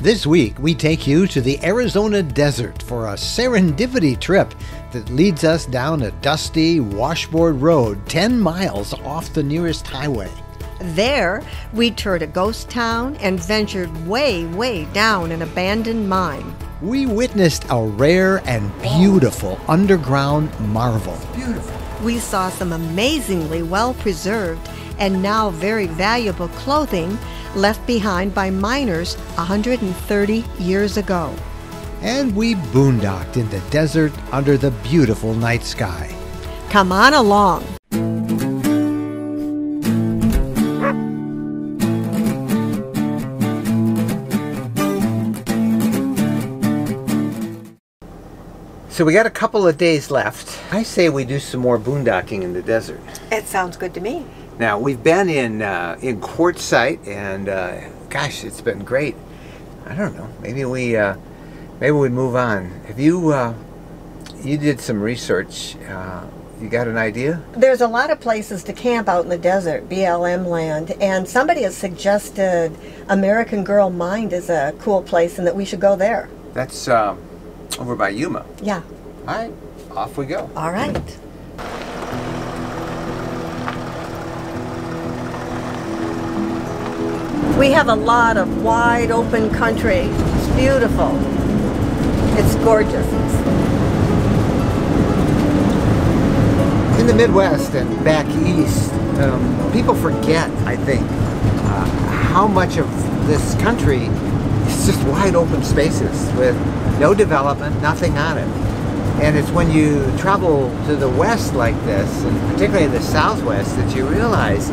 This week, we take you to the Arizona desert for a serendipity trip that leads us down a dusty washboard road 10 miles off the nearest highway. There, we toured a ghost town and ventured way down an abandoned mine. We witnessed a rare and beautiful underground marvel. Beautiful. We saw some amazingly well-preserved and now very valuable clothing left behind by miners 130 years ago. And we boondocked in the desert under the beautiful night sky. Come on along. So we got a couple of days left. I say we do some more boondocking in the desert. It sounds good to me. Now, we've been in Quartzsite, and gosh, it's been great. I don't know. Maybe we move on. Have you did some research? You got an idea? There's a lot of places to camp out in the desert, BLM land, and somebody has suggested American Girl Mine is a cool place and that we should go there. That's over by Yuma. Yeah. All right, off we go. All right. We have a lot of wide open country. It's beautiful. It's gorgeous. In the Midwest and back east, people forget, I think, how much of this country is just wide open spaces with no development, nothing on it. And it's when you travel to the west like this, and particularly the southwest, that you realize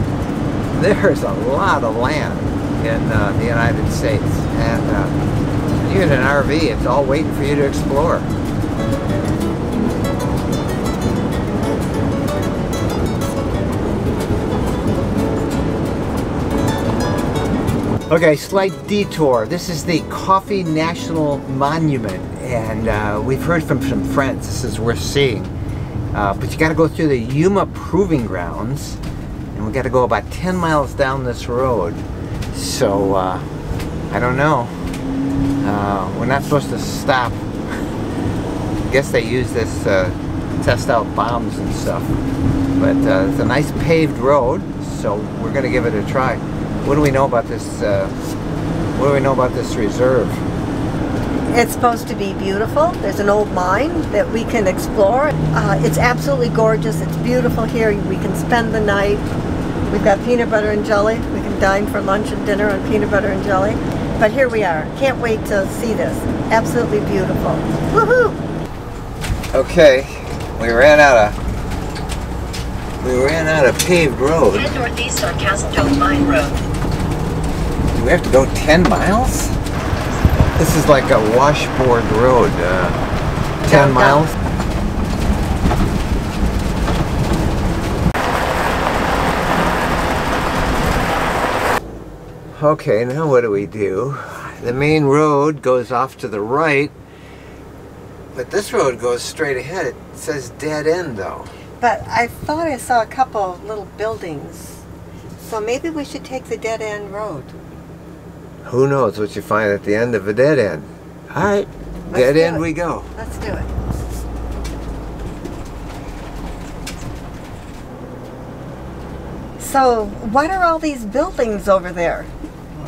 there's a lot of land in the United States. And even an RV, it's all waiting for you to explore. Okay, slight detour. This is the Kofa National Monument, and we've heard from some friends this is worth seeing. But you got to go through the Yuma Proving Grounds, and we got to go about 10 miles down this road. So I don't know. We're not supposed to stop. I guess they use this to test out bombs and stuff. But it's a nice paved road, so we're going to give it a try. What do we know about this? What do we know about this reserve? It's supposed to be beautiful. There's an old mine that we can explore. It's absolutely gorgeous. It's beautiful here. We can spend the night. We've got peanut butter and jelly. We can dine for lunch and dinner on peanut butter and jelly. But here we are. Can't wait to see this. Absolutely beautiful. Woohoo! Okay, we ran out of paved road. Head northeast on Castle Dome Mine Road. Do we have to go 10 miles? This is like a washboard road. 10 miles? Okay, now what do we do? The main road goes off to the right, but this road goes straight ahead. It says dead end though. But I thought I saw a couple of little buildings. So maybe we should take the dead end road. Who knows what you find at the end of a dead end. All right, dead end we go. Let's do it. So, what are all these buildings over there?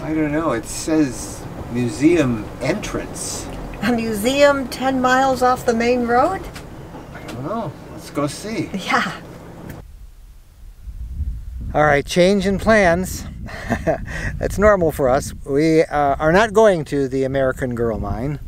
I don't know. It says museum entrance. A museum 10 miles off the main road? I don't know. Let's go see. Yeah. All right, change in plans. That's normal for us. We are not going to the American Girl Mine.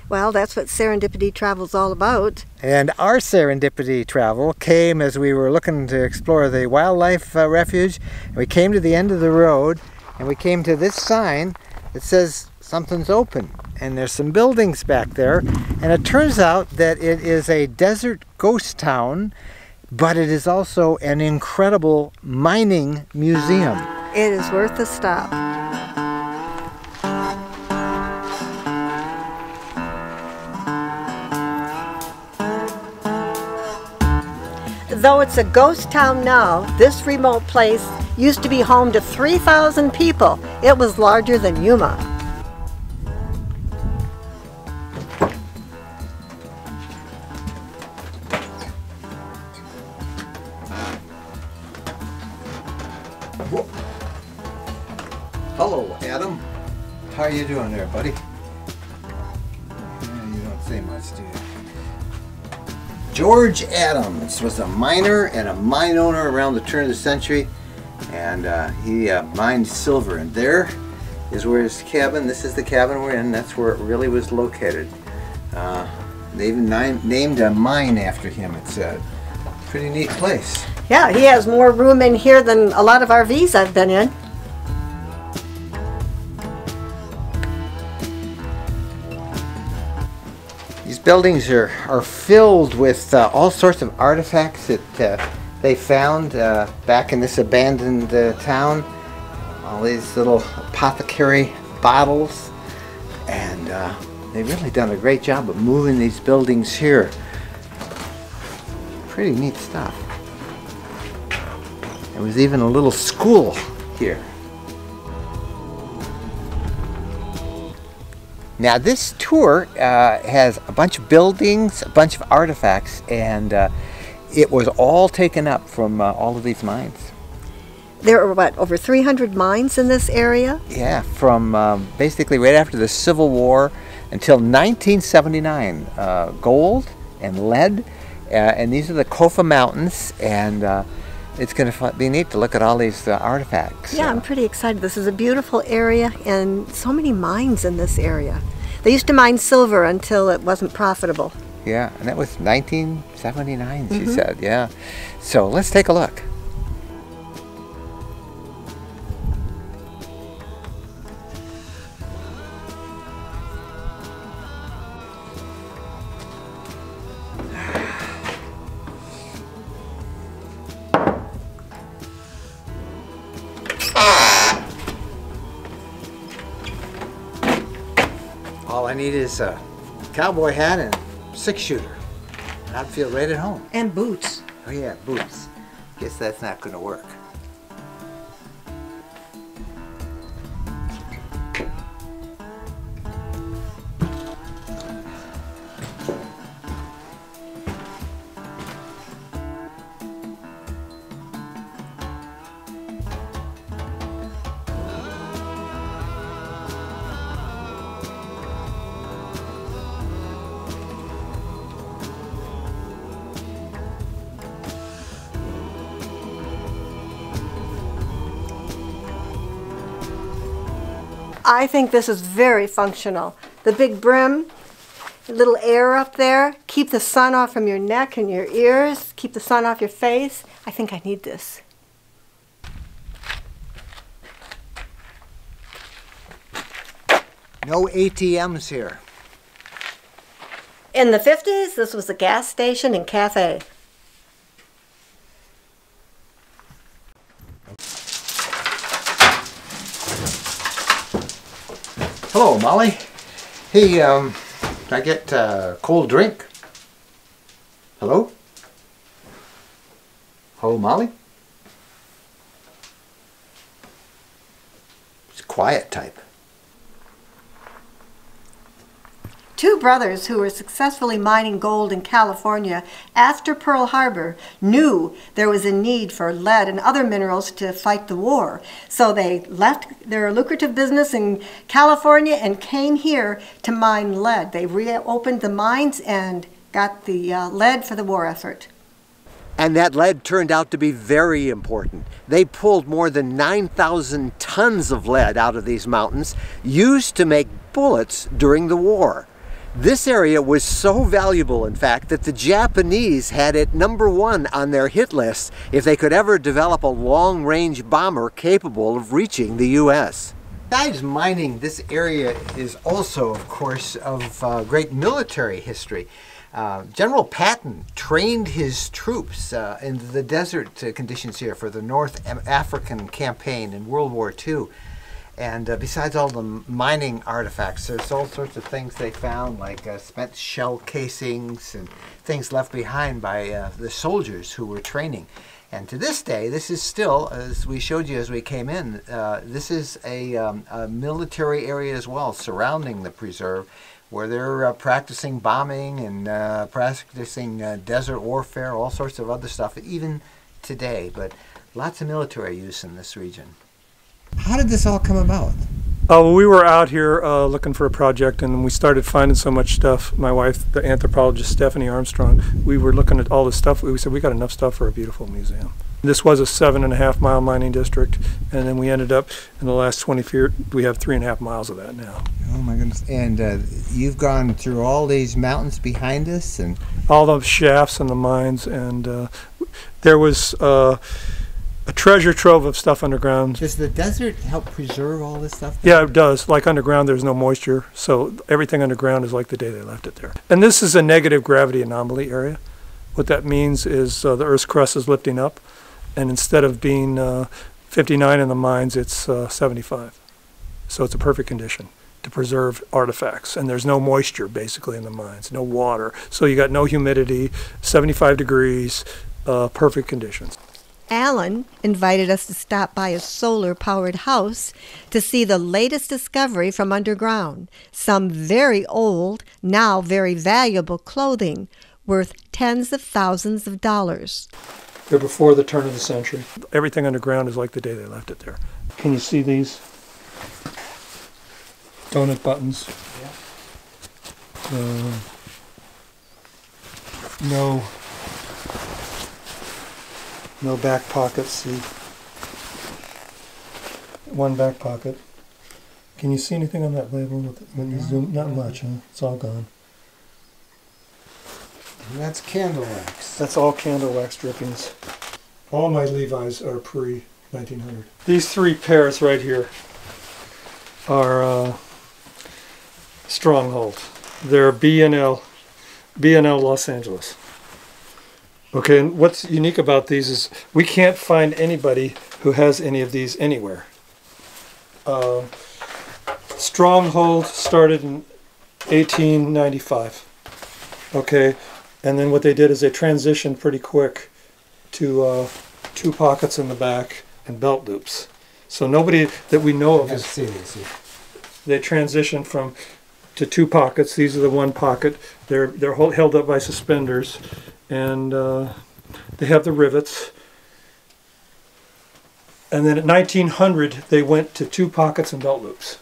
Well, that's what serendipity travel's all about. And our serendipity travel came as we were looking to explore the wildlife refuge. And we came to the end of the road, and we came to this sign that says something's open. And there's some buildings back there. And it turns out that it is a desert ghost town, but it is also an incredible mining museum. It is worth a stop. Though it's a ghost town now, this remote place used to be home to 3,000 people. It was larger than Yuma. How you doing there, buddy? You don't say much, do you? George Adams was a miner and a mine owner around the turn of the century, and he mined silver. And there is where his cabin, this is the cabin we're in, that's where it really was located. They even named a mine after him. It's a pretty neat place. Yeah, he has more room in here than a lot of RVs I've been in. These buildings are filled with all sorts of artifacts that they found back in this abandoned town. All these little apothecary bottles, and they've really done a great job of moving these buildings here. Pretty neat stuff. There was even a little school here. Now this tour has a bunch of buildings, a bunch of artifacts, and it was all taken up from all of these mines. There are, what, over 300 mines in this area? Yeah, from basically right after the Civil War until 1979. Gold and lead, and these are the Kofa Mountains, and it's going to be neat to look at all these artifacts. Yeah, I'm pretty excited. This is a beautiful area, and so many mines in this area. They used to mine silver until it wasn't profitable. Yeah, and that was 1979, she said, yeah. So let's take a look. All I need is a cowboy hat and a 6-shooter. And I'd feel right at home. And boots. Oh yeah, boots. Guess that's not going to work. I think this is very functional. The big brim, a little air up there, keep the sun off from your neck and your ears, keep the sun off your face. I think I need this. No ATMs here. In the 50s, this was a gas station and cafe. Hello, Molly. Hey, can I get a cold drink? Hello? Hello, Molly? It's quiet type. Two brothers who were successfully mining gold in California after Pearl Harbor knew there was a need for lead and other minerals to fight the war. So they left their lucrative business in California and came here to mine lead. They reopened the mines and got the lead for the war effort. And that lead turned out to be very important. They pulled more than 9,000 tons of lead out of these mountains, used to make bullets during the war. This area was so valuable, in fact, that the Japanese had it #1 on their hit list if they could ever develop a long-range bomber capable of reaching the U.S. Besides mining, this area is also, of course, of great military history. General Patton trained his troops in the desert conditions here for the North African campaign in World War II. And besides all the mining artifacts, there's all sorts of things they found, like spent shell casings and things left behind by the soldiers who were training. And to this day, this is still, as we showed you as we came in, this is a military area as well, surrounding the preserve, where they're practicing bombing and practicing desert warfare, all sorts of other stuff, even today. But lots of military use in this region. How did this all come about? We were out here looking for a project, and we started finding so much stuff. My wife, the anthropologist Stephanie Armstrong, we were looking at all this stuff. We said, we got enough stuff for a beautiful museum. This was a 7.5 mile mining district, and then we ended up, in the last 20 years, we have 3.5 miles of that now. Oh my goodness. And you've gone through all these mountains behind us? And all the shafts and the mines, and there was a treasure trove of stuff underground. Does the desert help preserve all this stuff? Yeah, it does. Like underground, there's no moisture, so everything underground is like the day they left it there. And this is a negative gravity anomaly area. What that means is the Earth's crust is lifting up, and instead of being 59 in the mines, it's 75. So it's a perfect condition to preserve artifacts. And there's no moisture, basically, in the mines, no water. So you got no humidity, 75 degrees, perfect conditions. Alan invited us to stop by a solar-powered house to see the latest discovery from underground. Some very old, now very valuable clothing worth tens of thousands of dollars. They're before the turn of the century. Everything underground is like the day they left it there. Can you see these donut buttons? Yeah. No back pockets. See, one back pocket. Can you see anything on that label when you zoom? Not much, huh? It's all gone. And that's candle wax. That's all candle wax drippings. All my Levi's are pre-1900. These three pairs right here are Stronghold. They're B&L Los Angeles. Okay, and what's unique about these is we can't find anybody who has any of these anywhere. Stronghold started in 1895. Okay, and then what they did is they transitioned pretty quick to 2 pockets in the back and belt loops. So nobody that we know of is. They transitioned to 2 pockets. These are the 1 pocket. They're held up by suspenders, and they have the rivets. And then at 1900, they went to 2 pockets and belt loops.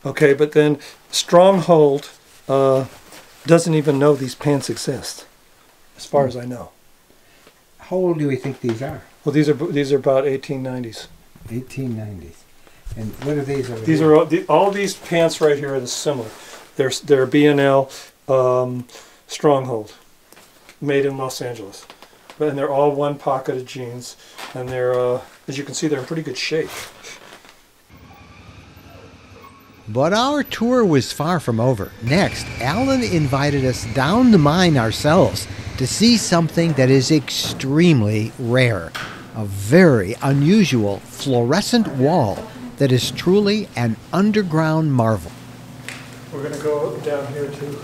Okay, but then Stronghold doesn't even know these pants exist, as far as I know. How old do we think these are? Well, these are about 1890s. 1890s. And what are these over These here? are all these pants right here are similar. They're B&L Stronghold, made in Los Angeles, and they're all 1 pocketed jeans, and they're as you can see, they're in pretty good shape. But our tour was far from over. Next, Alan invited us down the mine ourselves to see something that is extremely rare. A very unusual fluorescent wall that is truly an underground marvel. We're going to go down here too.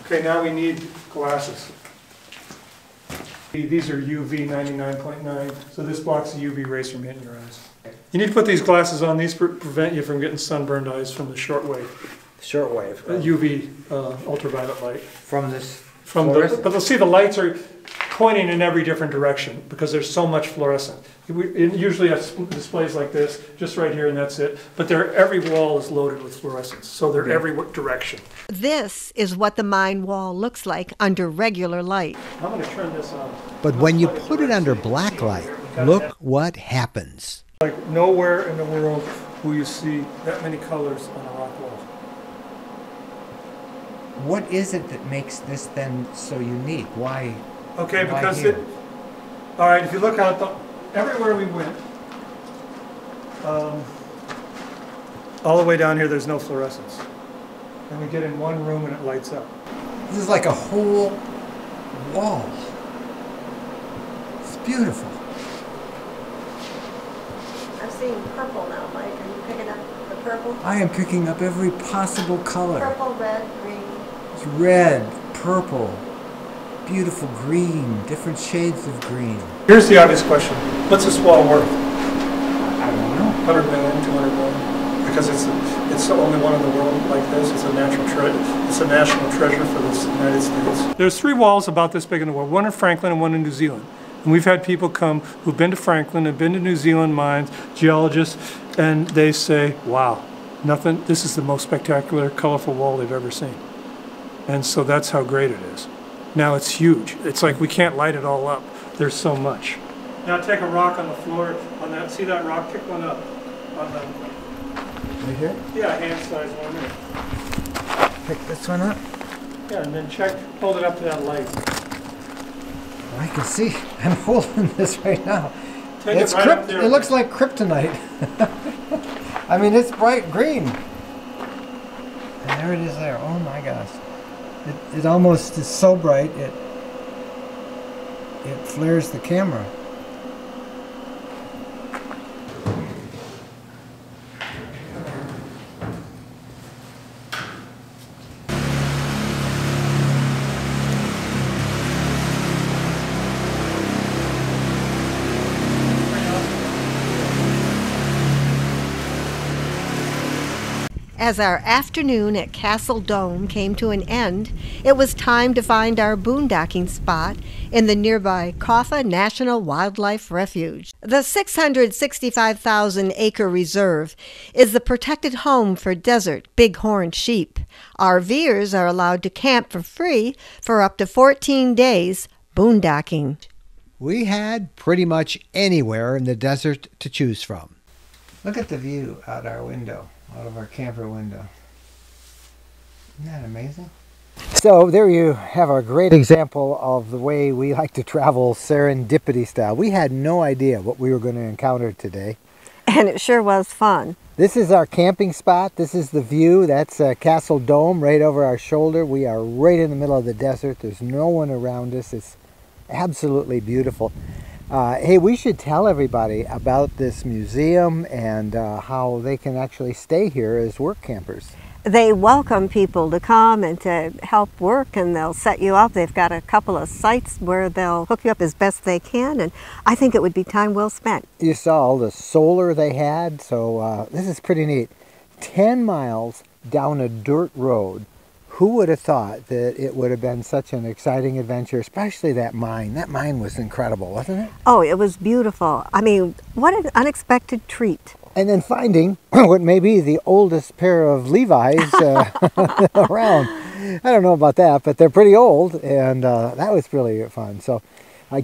Okay, now we need glasses. These are UV 99.9, so this blocks the UV rays from hitting your eyes. You need to put these glasses on. These prevent you from getting sunburned eyes from the shortwave. Shortwave. UV ultraviolet light. From this But you'll see the lights are pointing in every different direction because there's so much fluorescent. It usually has displays like this, just right here, and that's it. But every wall is loaded with fluorescence, so they're every direction. This is what the mine wall looks like under regular light. I'm going to turn this on. But when you put it under black light, look what happens. Like nowhere in the world will you see that many colors on a rock wall. What is it that makes this then so unique? Why? Okay, why because here? all right, if you look out, everywhere we went, all the way down here, there's no fluorescence. And we get in one room and it lights up. This is like a whole wall. It's beautiful. I'm seeing purple now, Mike. Are you picking up the purple? I am picking up every possible color. Purple, red, green. It's red, purple, beautiful green, different shades of green. Here's the obvious question. What's this wall worth? I don't know. 100 million, 200 million? Because it's the only one in the world like this. It's a natural treasure. It's a national treasure for the United States. There's 3 walls about this big in the world. One in Franklin and one in New Zealand. And we've had people come who've been to Franklin, have been to New Zealand mines, geologists, and they say, wow, nothing, this is the most spectacular, colorful wall they've ever seen. And so that's how great it is. Now it's huge. It's like we can't light it all up. There's so much. Now take a rock on the floor, on that, see that rock? Pick one up. On the, Right here? yeah, hand size one there. Pick this one up. Yeah, and then check, hold it up to that light. I can see. I'm holding this right now. Take it right up there. It looks like kryptonite. I mean, it's bright green. And there it is there. Oh my gosh. It almost is so bright it flares the camera. As our afternoon at Castle Dome came to an end, it was time to find our boondocking spot in the nearby Kofa National Wildlife Refuge. The 665,000-acre reserve is the protected home for desert bighorn sheep. RVers are allowed to camp for free for up to 14 days boondocking. We had pretty much anywhere in the desert to choose from. Look at the view out our window. Out of our camper window. Isn't that amazing? So there you have a great example of the way we like to travel serendipity style. We had no idea what we were going to encounter today. And it sure was fun. This is our camping spot. This is the view. That's Castle Dome right over our shoulder. We are right in the middle of the desert. There's no one around us. It's absolutely beautiful. Hey, we should tell everybody about this museum and how they can actually stay here as work campers. They welcome people to come and to help work, and they'll set you up. They've got a couple of sites where they'll hook you up as best they can, and I think it would be time well spent. You saw all the solar they had, so this is pretty neat. 10 miles down a dirt road. Who would have thought that it would have been such an exciting adventure, especially that mine. That mine was incredible, wasn't it? Oh, it was beautiful. I mean, what an unexpected treat. And then finding what may be the oldest pair of Levi's around. I don't know about that, but they're pretty old, and that was really fun. So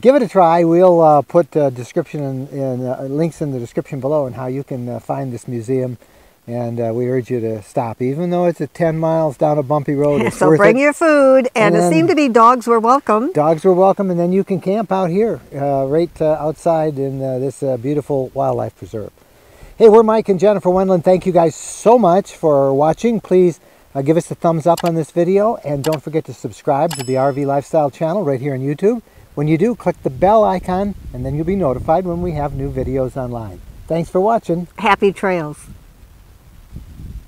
give it a try. We'll put description and links in the description below on how you can find this museum. And we urge you to stop, even though it's 10 miles down a bumpy road. It's so bring your food, and it seemed to be dogs were welcome. Dogs were welcome, and then you can camp out here, right outside in this beautiful wildlife preserve. Hey, we're Mike and Jennifer Wendland. Thank you guys so much for watching. Please give us a thumbs up on this video, and don't forget to subscribe to the RV Lifestyle channel right here on YouTube. When you do, click the bell icon, and then you'll be notified when we have new videos online. Thanks for watching. Happy trails.